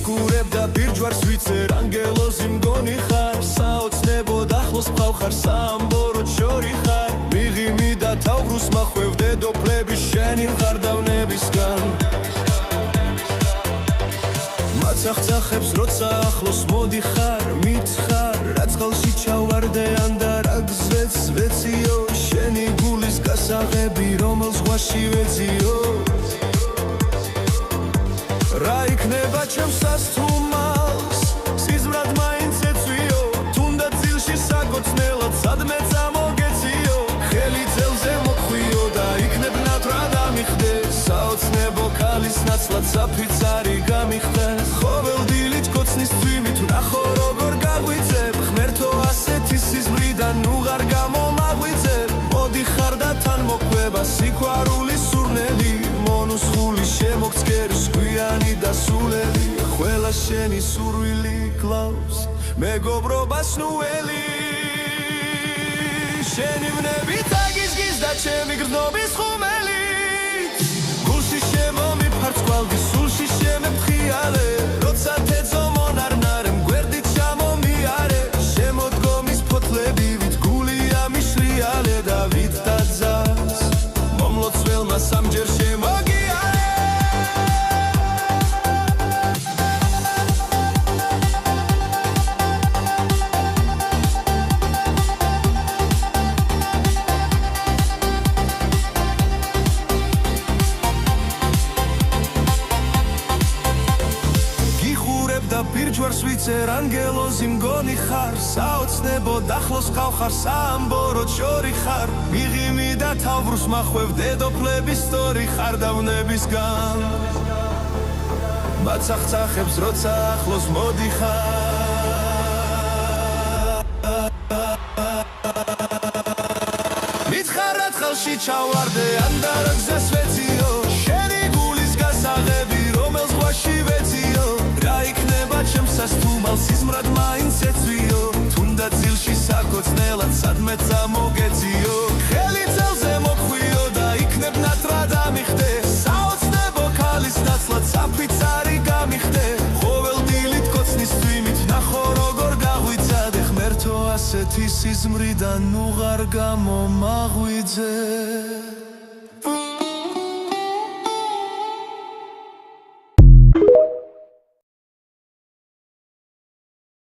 გიგურებდა ბირჯვარს ვიცერ ანგელოზი მგონი ხარ საოცნებო დახლოს მყავ ხარ საამბორო ჩორი ხარ მიღიმი და თავბრუს მახვევ დედოფლების შენი ხარ დავნებისგან მაცახცახებს როცა ახლოს მოდიხარ მითხარ რა წყალში ჩავარდე ან და რა გზვეც ვეციო შენი გულის გასაღები რომელ ზღვაში ვეძიო რა იქნება ჩემს სასთუმალს სიზმრად მაინც ეცვიო თუნდაც ძილში საკოცნელად სადმე წამოგეციო ხელი ძელზე მოხვიო და იქნებ ნატრად ამიხდე საოცნებო ქალის ნაცვლად საფიცარი გამიხდეს ყოველ დილით კოცნის თვიმით ვნახო როგორ გაგვიწებ ღმერთო ასეთი სიზმრიდან უღარ გამომაღვიძებ მოდიხარ და თან მოყვება სიყვარულის სურნელი მონუსხული შემოგწკერის გვიანი და სულელი ყველა შენი სურვილი კლავს მეგობრობას ნუელი შენი ვნებით აგიზგის და ჩემი გრძნობის ხუმელი გულში შემომიფარ წყვალდი სულში შემემხიალე როცა თეძო მონარნარე მგვერდით ჩამომიარე შემოდგომის ფოთლებივით გული ამიშრიალე და ვით დაძას მომლოცველმა სამჯერ შემოგიარე ბირჯვარს ვიცერ ანგელოზი მგონი ხარ საოცნებო დახლოს ყავ ხარ საამბორო ჩორი ხარ მიღიმი და თავბრუს მახვევ დედოფლების სტორი ხარ დავნებისგან მაცახცახებს როცა ახლოს მოდიხარ მითხარ რა წყალში ჩავარდე ან და რა გზას ვეციო შენი გულის გასაღები რომელ ზღვაში ვეციო რა იქნება ჩემს სასთუმალს სიზმრად მაინც ეცვიო თუნდაც ძილში საკოცნელად სადმე წამოგეციო ხელი ძელზე მოხვიო და იქნებ ნატრად ამიხდე საოცნებო ქალის ნაცვლად საფიცარი გამიხდე ყოველ დილით კოცნის თვიმით ნახო როგორ გაღვიცადე ღმერთო ასეთი სიზმრიდან უღარ გამომაღვიძე